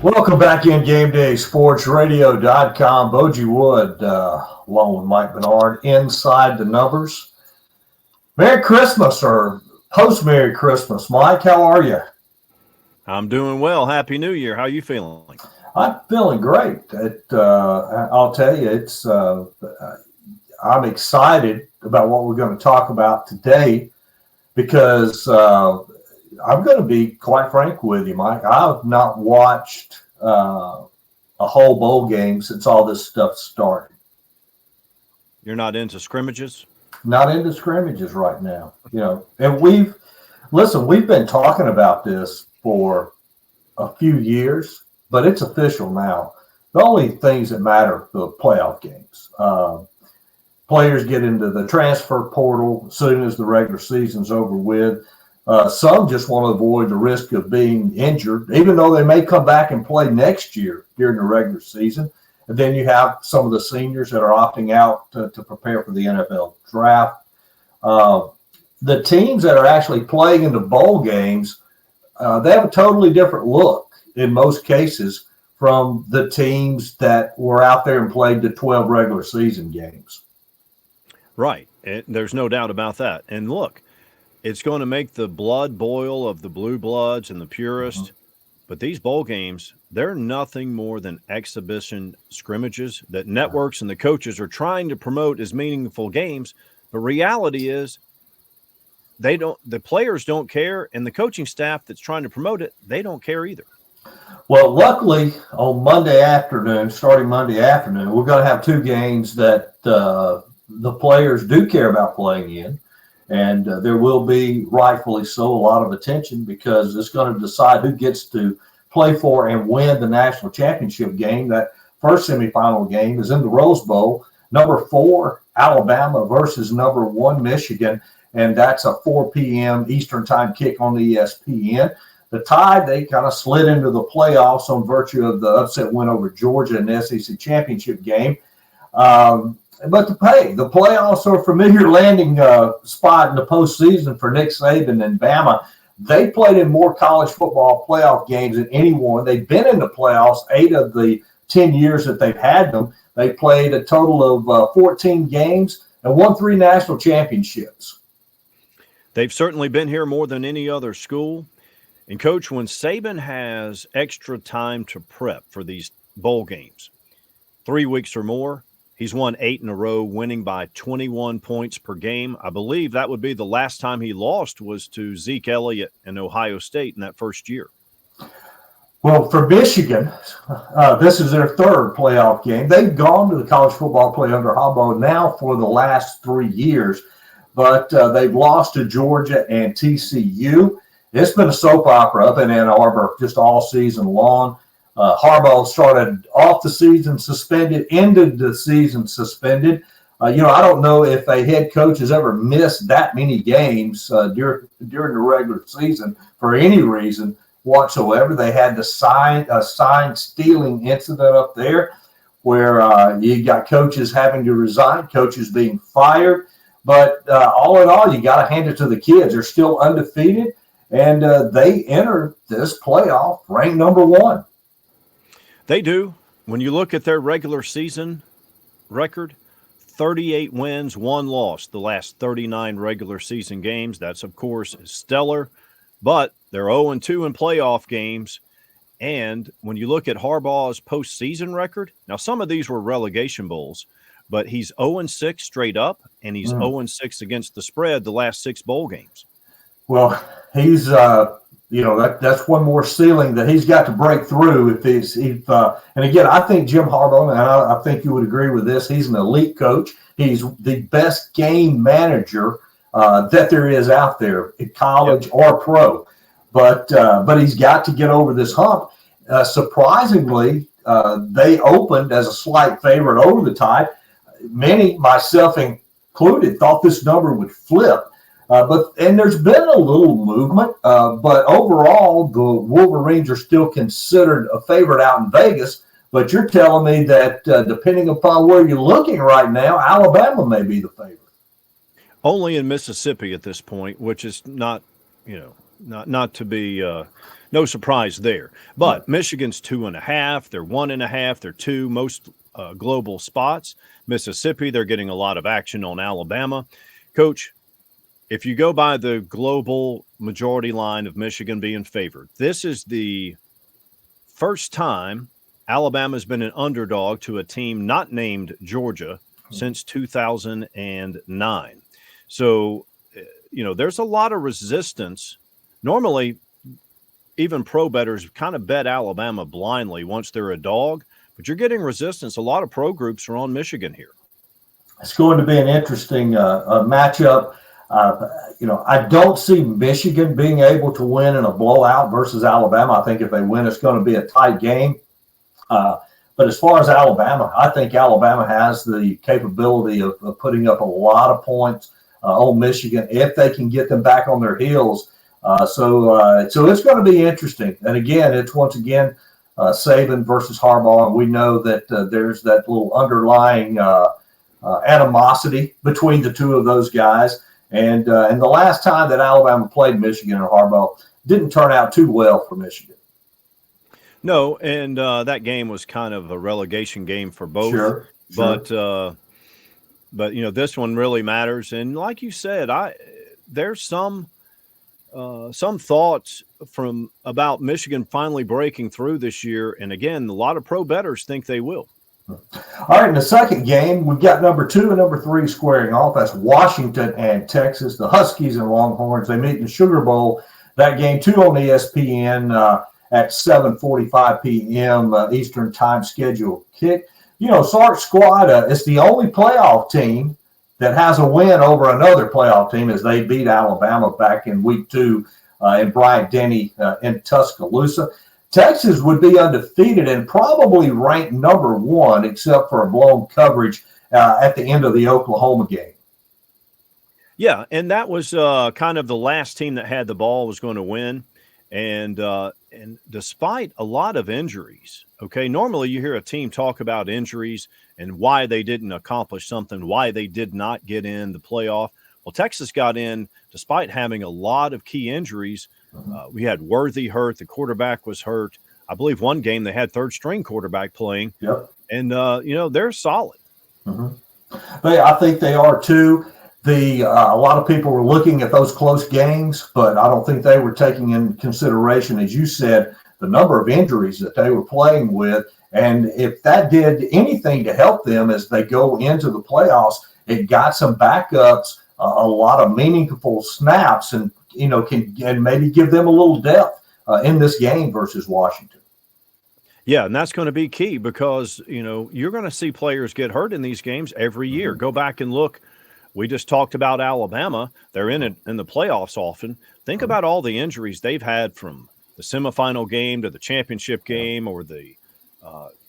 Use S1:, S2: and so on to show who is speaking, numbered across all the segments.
S1: Welcome back in Game Day Sports Radio.com. Bogie Wood, along with Mike Bernard, inside the numbers. Merry Christmas or post-Merry Christmas. Mike, how are you?
S2: I'm doing well. Happy New Year. How are you feeling?
S1: I'm feeling great. I'll tell you, I'm excited about what we're going to talk about today because I'm going to be quite frank with you, Mike. I've not watched a whole bowl game since all this stuff started.
S2: You're not into scrimmages?
S1: Not into scrimmages right now. And we've been talking about this for a few years, but it's official now. The only things that matter are the playoff games. Players get into the transfer portal as soon as the regular season's over with. Some just want to avoid the risk of being injured, even though they may come back and play next year during the regular season. And then you have some of the seniors that are opting out to prepare for the NFL draft. The teams that are actually playing in the bowl games, they have a totally different look in most cases from the teams that were out there and played the 12 regular season games.
S2: Right. There's no doubt about that. And look, it's going to make the blood boil of the blue bloods and the purists. Mm-hmm. But these bowl games, they're nothing more than exhibition scrimmages that networks and the coaches are trying to promote as meaningful games. But reality is the players don't care, and the coaching staff that's trying to promote it, they don't care either.
S1: Well, luckily on starting Monday afternoon, we're going to have two games that the players do care about playing in. And there will be, rightfully so, a lot of attention because it's going to decide who gets to play for and win the national championship game. That first semifinal game is in the Rose Bowl. Number 4, Alabama versus number 1, Michigan. And that's a 4 p.m. Eastern time kick on the ESPN. The Tide, they kind of slid into the playoffs on virtue of the upset win over Georgia in the SEC championship game. But the playoffs are a familiar landing spot in the postseason for Nick Saban and Bama. They played in more college football playoff games than anyone. They've been in the playoffs 8 of the 10 years that they've had them. They played a total of 14 games and won 3 national championships.
S2: They've certainly been here more than any other school. And, Coach, when Saban has extra time to prep for these bowl games, 3 weeks or more, he's won 8 in a row, winning by 21 points per game. I believe that would be the last time he lost was to Zeke Elliott and Ohio State in that first year.
S1: Well, for Michigan, this is their 3rd playoff game. They've gone to the college football play under Harbaugh now for the last 3 years, but they've lost to Georgia and TCU. It's been a soap opera up in Ann Arbor just all season long. Harbaugh started off the season suspended, ended the season suspended. I don't know if a head coach has ever missed that many games during the regular season for any reason whatsoever. They had the sign stealing incident up there where you got coaches having to resign, coaches being fired. But all in all, you got to hand it to the kids. They're still undefeated, and they enter this playoff ranked number 1.
S2: They do. When you look at their regular season record, 38 wins, 1 loss, the last 39 regular season games. That's, of course, stellar, but they're 0-2 in playoff games. And when you look at Harbaugh's postseason record, now some of these were relegation bowls, but he's 0-6 straight up, and he's 0-6 against the spread the last 6 bowl games.
S1: Well, he's that's one more ceiling that he's got to break through. And again, I think Jim Harbaugh, and I think you would agree with this, he's an elite coach. He's the best game manager that there is out there, in college or pro. But he's got to get over this hump. Surprisingly, they opened as a slight favorite over the Tide. Many, myself included, thought this number would flip. And there's been a little movement, but overall, the Wolverines are still considered a favorite out in Vegas. But you're telling me that depending upon where you're looking right now, Alabama may be the favorite.
S2: Only in Mississippi at this point, which is not to be No surprise there. But Michigan's 2.5. They're 1.5. They're 2 most global spots. Mississippi, they're getting a lot of action on Alabama. Coach, if you go by the global majority line of Michigan being favored, this is the first time Alabama's been an underdog to a team not named Georgia since 2009. So, there's a lot of resistance. Normally, even pro bettors kind of bet Alabama blindly once they're a dog, but you're getting resistance. A lot of pro groups are on Michigan here.
S1: It's going to be an interesting matchup. I don't see Michigan being able to win in a blowout versus Alabama. I think if they win, it's going to be a tight game. But as far as Alabama, I think Alabama has the capability of putting up a lot of points on Michigan if they can get them back on their heels. So it's going to be interesting. And again, it's once again Saban versus Harbaugh, and we know that there's that little underlying animosity between the two of those guys. And the last time that Alabama played Michigan and Harbaugh didn't turn out too well for Michigan.
S2: No, and that game was kind of a relegation game for both.
S1: Sure.
S2: But this one really matters. And like you said, there's some thoughts about Michigan finally breaking through this year. And again, a lot of pro bettors think they will.
S1: All right, in the second game, we've got number 2 and number 3 squaring off. That's Washington and Texas. The Huskies and Longhorns, they meet in the Sugar Bowl. That game, too, on ESPN at 7:45 p.m. Eastern time schedule kick. Sark Squad is the only playoff team that has a win over another playoff team as they beat Alabama back in week 2 in Bryant-Denny in Tuscaloosa. Texas would be undefeated and probably ranked number 1, except for a blown coverage at the end of the Oklahoma game.
S2: Yeah, and that was kind of the last team that had the ball was going to win. And despite a lot of injuries, okay, normally you hear a team talk about injuries and why they didn't accomplish something, why they did not get in the playoff. Well, Texas got in despite having a lot of key injuries. We had Worthy hurt. The quarterback was hurt. I believe one game they had third-string quarterback playing.
S1: Yep.
S2: And, they're solid.
S1: Mm-hmm. I think they are too. A lot of people were looking at those close games, but I don't think they were taking in consideration, as you said, the number of injuries that they were playing with. And if that did anything to help them as they go into the playoffs, it got some backups, a lot of meaningful snaps, and can maybe give them a little depth in this game versus Washington.
S2: Yeah, and that's going to be key because, you're going to see players get hurt in these games every year. Go back and look. We just talked about Alabama. They're in the playoffs often. Think about all the injuries they've had from the semifinal game to the championship game or the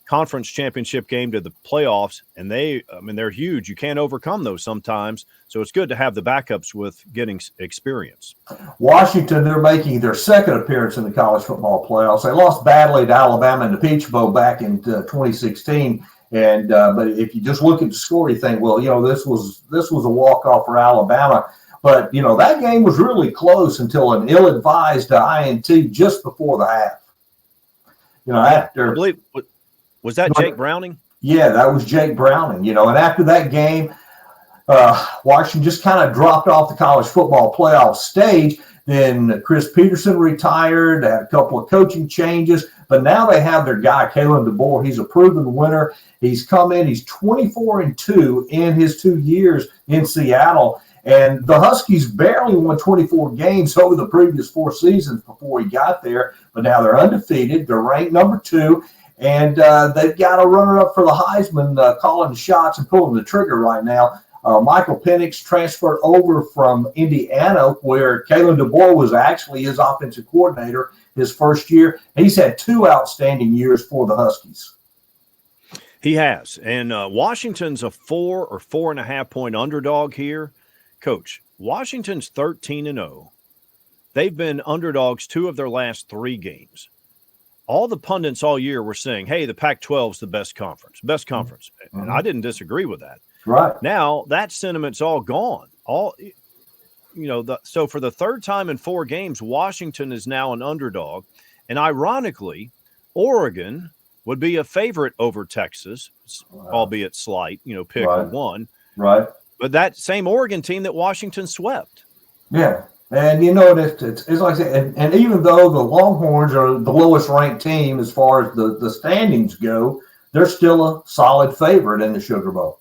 S2: conference championship game to the playoffs, and they're huge. You can't overcome those sometimes, so it's good to have the backups with getting experience.
S1: Washington, they're making their second appearance in the college football playoffs. They lost badly to Alabama in the Peach Bowl back in 2016, and but if you just look at the score, you think, well, this was a walk-off for Alabama. But, that game was really close until an ill-advised INT just before the half. After –
S2: I believe – was that Jake Browning?
S1: Yeah, that was Jake Browning, and after that game, Washington just kind of dropped off the college football playoff stage. Then Chris Peterson retired, had a couple of coaching changes, but now they have their guy, Kalen DeBoer. He's a proven winner. He's come in, he's 24-2 in his 2 years in Seattle. And the Huskies barely won 24 games over the previous 4 seasons before he got there, but now they're undefeated. They're ranked number 2. And they've got a runner-up for the Heisman calling the shots and pulling the trigger right now. Michael Penix transferred over from Indiana, where Kalen DeBoer was actually his offensive coordinator his first year. He's had 2 outstanding years for the Huskies.
S2: He has. And Washington's a 4 or 4.5 point underdog here. Coach, Washington's 13-0. They've been underdogs 2 of their last 3 games. All the pundits all year were saying, hey, the Pac-12 is the best conference. Mm-hmm. And I didn't disagree with that.
S1: Right.
S2: Now that sentiment's all gone. So for the third time in 4 games, Washington is now an underdog. And ironically, Oregon would be a favorite over Texas, albeit slight, pick one.
S1: Right.
S2: But that same Oregon team that Washington swept.
S1: Yeah. And it's like I said, and even though the Longhorns are the lowest ranked team as far as the standings go, they're still a solid favorite in the Sugar Bowl.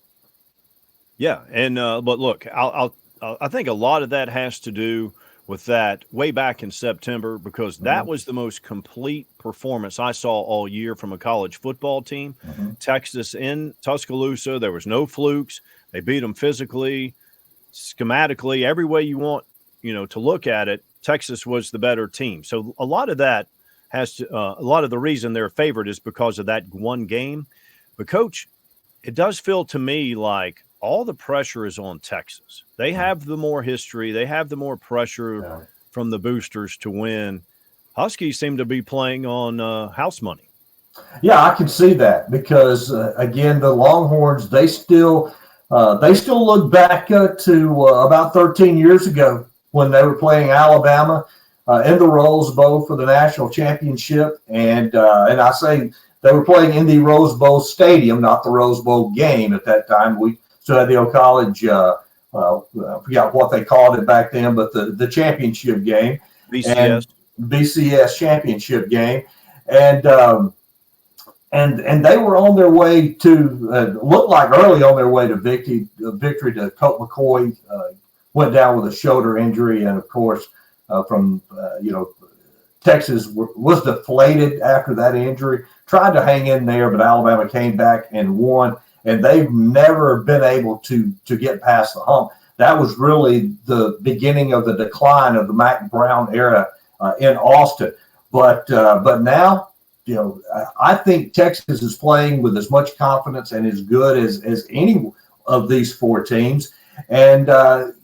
S2: Yeah, and but look, I think a lot of that has to do with that way back in September, because that was the most complete performance I saw all year from a college football team. Texas in Tuscaloosa, there was no flukes. They beat them physically, schematically, every way you want, to look at it. Texas was the better team. So a lot of that has to, a lot of the reason they're a favorite is because of that one game. But Coach, it does feel to me like all the pressure is on Texas. They have the more history. They have the more pressure from the boosters to win. Huskies seem to be playing on house money.
S1: Yeah, I can see that because, again, the Longhorns, they still look back to about 13 years ago when they were playing Alabama in the Rose Bowl for the national championship. And I say they were playing in the Rose Bowl stadium, not the Rose Bowl game at that time. We still had the old college, I forgot what they called it back then, but the championship game. BCS championship game. And they were on their way to looked like early on their way to victory. To Colt McCoy went down with a shoulder injury, and of course, Texas was deflated after that injury. Tried to hang in there, but Alabama came back and won. And they've never been able to get past the hump. That was really the beginning of the decline of the Mack Brown era in Austin. But now, I think Texas is playing with as much confidence and as good as any of these four teams. And a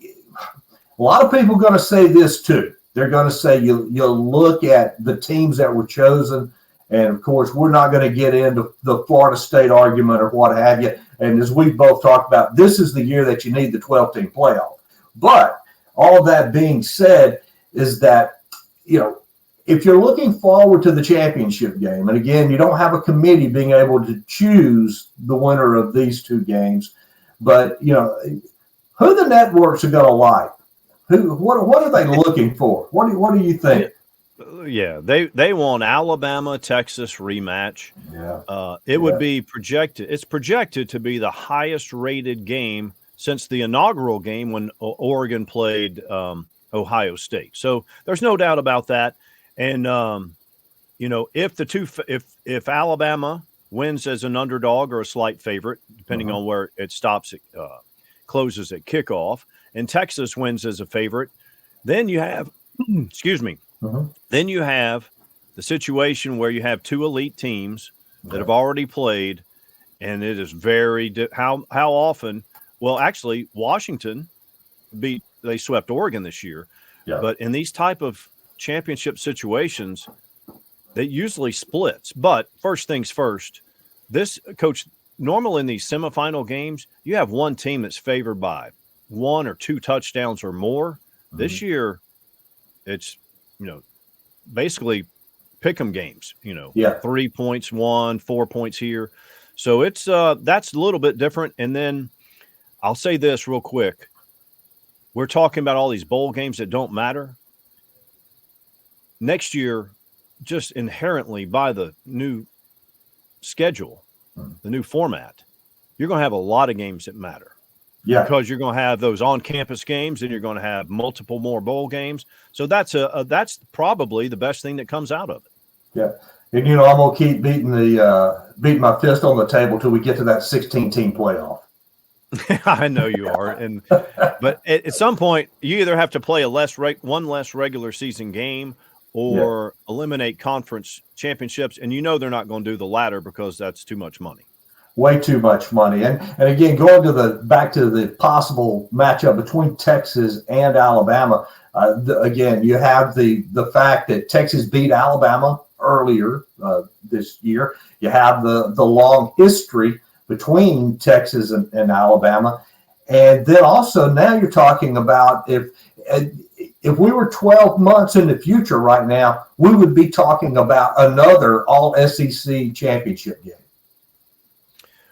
S1: lot of people are going to say this too. They're going to say you look at the teams that were chosen. And, of course, we're not going to get into the Florida State argument or what have you. And as we've both talked about, this is the year that you need the 12-team playoff. But all of that being said is that, if you're looking forward to the championship game, and, again, you don't have a committee being able to choose the winner of these two games, but, who the networks are going to like? What are they looking for? What do you think?
S2: Yeah, they want Alabama Texas rematch.
S1: Yeah,
S2: it would be projected. It's projected to be the highest rated game since the inaugural game when Oregon played Ohio State. So there's no doubt about that. And if Alabama wins as an underdog or a slight favorite, depending on where it stops, closes at kickoff, and Texas wins as a favorite, then you have, excuse me. Then you have the situation where you have two elite teams that have already played, and it is very how often. Well, actually, Washington they swept Oregon this year, but in these type of championship situations, they usually splits. But first things first, this Coach, normally in these semifinal games, you have one team that's favored by 1 or 2 touchdowns or more. This year, it's basically pick 'em games, 3 points, 4 points here. So it's that's a little bit different. And then I'll say this real quick. We're talking about all these bowl games that don't matter. Next year, just inherently by the new schedule, the new format, you're going to have a lot of games that matter. Yeah, because you're going to have those on-campus games, and you're going to have multiple more bowl games. So that's probably the best thing that comes out of it. Yeah,
S1: and I'm going to keep beating my fist on the table till we get to that 16-team playoff.
S2: I know you are, but at some point you either have to play one less regular season game or eliminate conference championships, and they're not going to do the latter because that's too much money.
S1: Way too much money. And again, going back to the possible matchup between Texas and Alabama, again, you have the fact that Texas beat Alabama earlier this year. You have the long history between Texas and Alabama. And then also now you're talking about if if we were 12 months in the future right now, we would be talking about another all SEC championship game.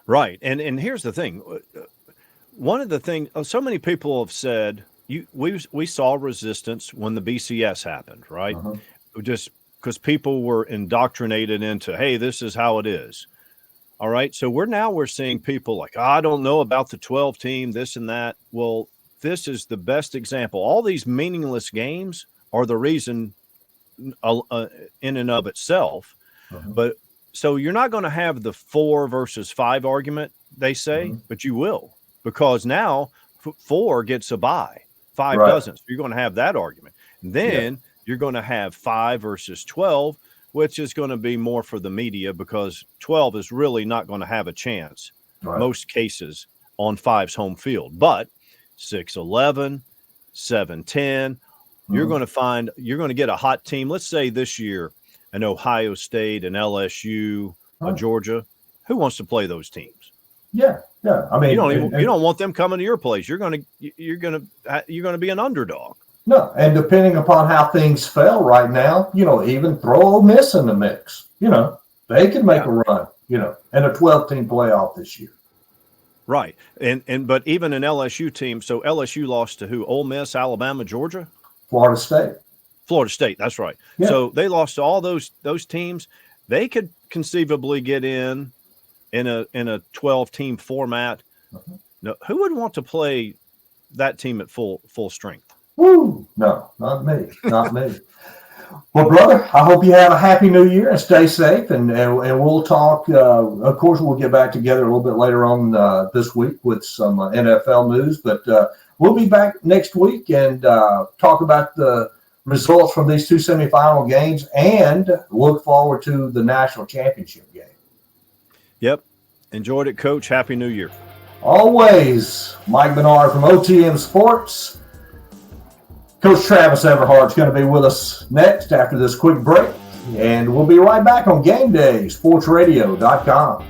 S2: Right. And here's the thing. One of the things, so many people have said, we saw resistance when the BCS happened, right? Just because people were indoctrinated into, hey, this is how it is. All right. So we're seeing people like, I don't know about the 12 team, this and that. Well, this is the best example. All these meaningless games are the reason in and of itself. But so you're not going to have the 4 versus 5 argument, they say, but you will, because now 4 gets a bye, 5 doesn't. So you're going to have that argument. And then you're going to have 5 versus 12, which is going to be more for the media, because 12 is really not going to have a chance, most cases, on 5's home field. But 6-11, 7-10, you're going to get a hot team. Let's say this year, an Ohio State, an LSU, a Georgia. Who wants to play those teams?
S1: Yeah. I mean,
S2: you don't want them coming to your place. You're going to be an underdog.
S1: No, and depending upon how things fell right now, even throw Ole Miss in the mix. They can make a run. And a 12-team playoff this year.
S2: Right. But even an LSU team, so LSU lost to who? Ole Miss, Alabama, Georgia?
S1: Florida State, that's right. Yeah. So they lost to all those teams. They could conceivably get in a 12-team format. No, who would want to play that team at full strength? Woo! No, not me. Not me. Well, brother, I hope you have a happy new year and stay safe. And we'll talk. Of course, we'll get back together a little bit later on this week with some NFL news. But we'll be back next week and talk about the results from these 2 semifinal games and look forward to the national championship game.
S2: Yep. Enjoyed it, Coach. Happy New Year.
S1: Always. Mike Bernard from OTM Sports. Coach Travis Everhart's going to be with us next after this quick break, and we'll be right back on Game Day, sportsradio.com.